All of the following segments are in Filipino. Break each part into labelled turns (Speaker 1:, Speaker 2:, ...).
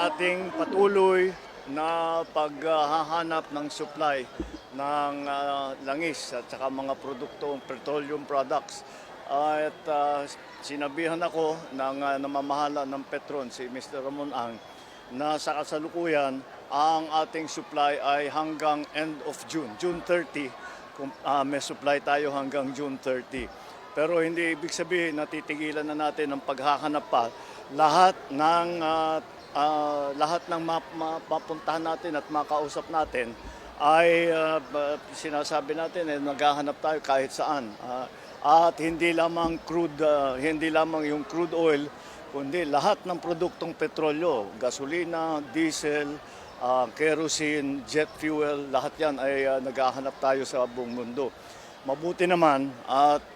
Speaker 1: ating patuloy na paghahanap ng supply ng langis at saka mga produktong petroleum products. At sinabihan ako ng namamahala ng Petron, si Mr. Ramon Ang, na sa kasalukuyan ang ating supply ay hanggang end of June, June 30. May supply tayo hanggang June 30. Pero hindi ibig sabihin na titigilan na natin ang paghahanap pa. Lahat ng mapuntahan natin at makausap natin ay sinasabi natin naghahanap tayo kahit saan. At hindi lamang yung crude oil, kundi lahat ng produktong petrolyo, gasolina, diesel, kerosene, jet fuel, lahat yan ay naghahanap tayo sa buong mundo. Mabuti naman at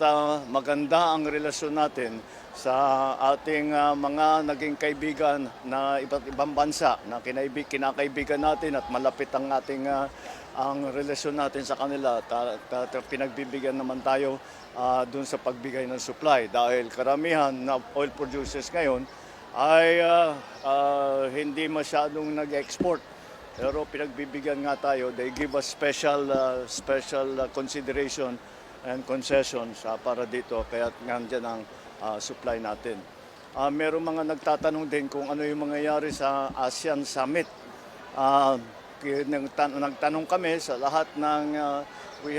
Speaker 1: maganda ang relasyon natin sa ating mga naging kaibigan na iba't ibang bansa na kinakaibigan natin at malapit ang ating ang relasyon natin sa kanila. Pinagbibigyan naman tayo dun sa pagbigay ng supply dahil karamihan na oil producers ngayon ay hindi masyadong nag-export. Pero pinagbibigyan nga tayo, they give us special consideration and concessions para dito, kaya nandyan ang supply natin. Merong mga nagtatanong din kung ano yung mangyayari sa ASEAN Summit. Nagtanong kami sa lahat ng, we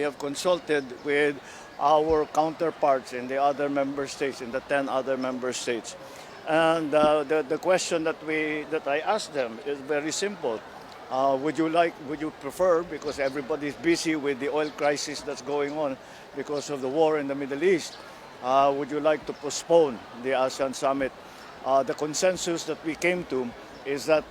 Speaker 1: have consulted with our counterparts in the other member states, in the 10 other member states. And the question that I asked them is very simple. Would you prefer, because everybody is busy with the oil crisis that's going on because of the war in the Middle East, would you like to postpone the ASEAN Summit? The consensus that we came to is that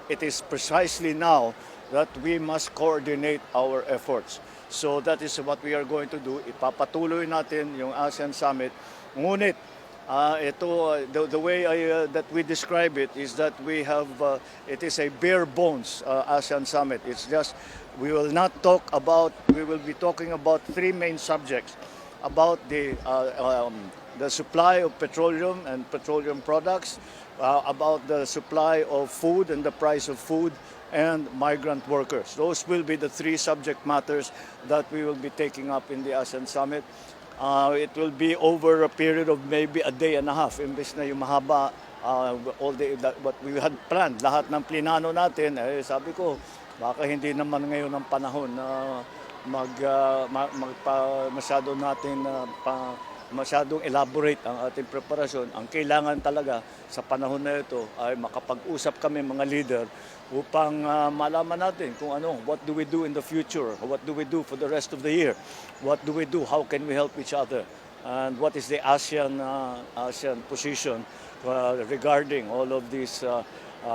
Speaker 1: it is precisely now that we must coordinate our efforts. So that is what we are going to do. Ipapatuloy natin yung ASEAN Summit. Ngunit, the way that we describe it is that it is a bare bones ASEAN Summit. It's just, we will be talking about three main subjects: about the supply of petroleum and petroleum products, about the supply of food and the price of food, and migrant workers. Those will be the three subject matters that we will be taking up in the ASEAN Summit. It will be over a period of maybe a day and a half, imbes na yung mahaba, what we had planned. Lahat ng plinano natin, sabi ko, baka hindi naman ngayon ang panahon na masyadong elaborate ang ating preparasyon. Ang kailangan talaga sa panahon na ito ay makapag-usap kami mga leader upang malaman natin kung what do we do in the future, what do we do for the rest of the year, what do we do, how can we help each other, and what is the ASEAN position regarding all of these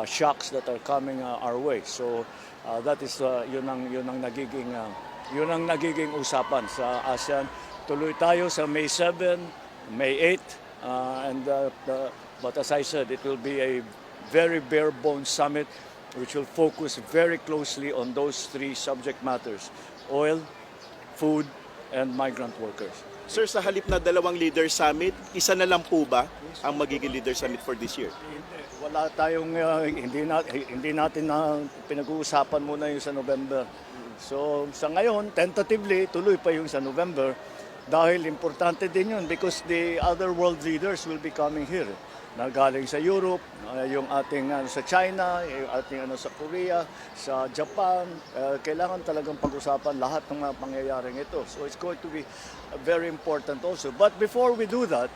Speaker 1: shocks that are coming our way. So that is yun ang nagiging usapan sa ASEAN. Tuloy tayo sa May 7, May 8, but as I said, it will be a very bare-bones summit which will focus very closely on those three subject matters: oil, food, and migrant workers.
Speaker 2: Sir, sa halip na dalawang leader summit, isa na lang po ba ang magiging leader summit for this year?
Speaker 1: Wala tayong, hindi natin na pinag-uusapan muna yung sa November. So sa ngayon, tentatively, tuloy pa yung sa November. Dahil importante din yun because the other world leaders will be coming here. Nagaling sa Europe, yung ating sa China, yung ating sa Korea, sa Japan. Kailangan talagang pag-usapan lahat ng mga pangyayaring ito. So it's going to be very important also. But before we do that,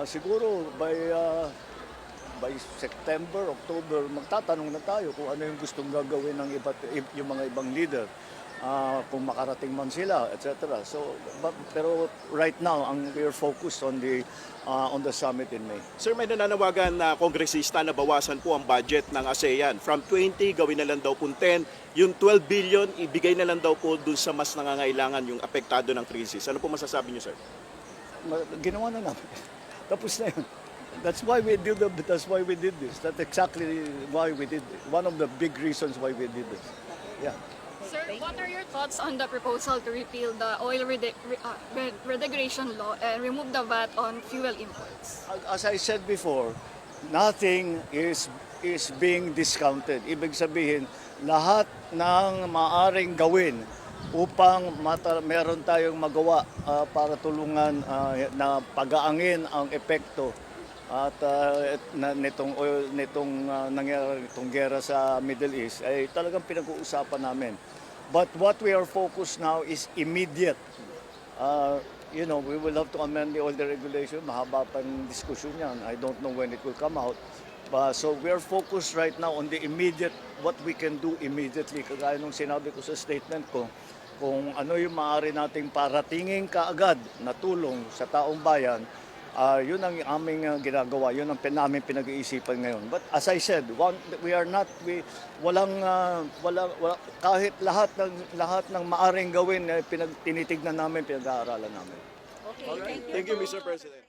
Speaker 1: siguro by September, October, magtatanong na tayo kung ano yung gustong gagawin ng yung mga ibang leader. Kung makarating man sila, etc. So, pero right now, we are focused on the summit in May.
Speaker 2: Sir, may nananawagan na kongresista na bawasan po ang budget ng ASEAN. From 20, gawin na lang daw po 10. Yung 12 billion, ibigay na lang daw po dun sa mas nangangailangan yung apektado ng krisis. Ano po masasabi niyo, sir?
Speaker 1: Ginawa na namin. Tapos na yun. That's why we did this. That's exactly why we did it. One of the big reasons why we did this. Yeah.
Speaker 3: Sir, what are your thoughts on the proposal to repeal the oil redegradation law and remove the VAT on fuel imports?
Speaker 1: As I said before, nothing is being discounted. Ibig sabihin, lahat ng maaring gawin upang meron tayong magawa para tulungan na pagaangin ang epekto at nitong nangyari itong gera sa Middle East ay talagang pinag-uusapan namin. But what we are focused now is immediate. We will have to amend all the regulation. Mahaba pa ng diskusyon yan. I don't know when it will come out. So we are focused right now on the immediate, what we can do immediately. Kagaya nung sinabi ko sa statement ko, kung ano yung maaari nating paratingin kaagad na tulong sa taong bayan, yun ang aming ginagawa, yun ang namin pinag-iisipan ngayon. But as I said, kahit lahat ng maaring gawin, tinitignan namin, pinag-aaralan namin.
Speaker 3: Okay, thank you.
Speaker 2: Thank you, Mr. President.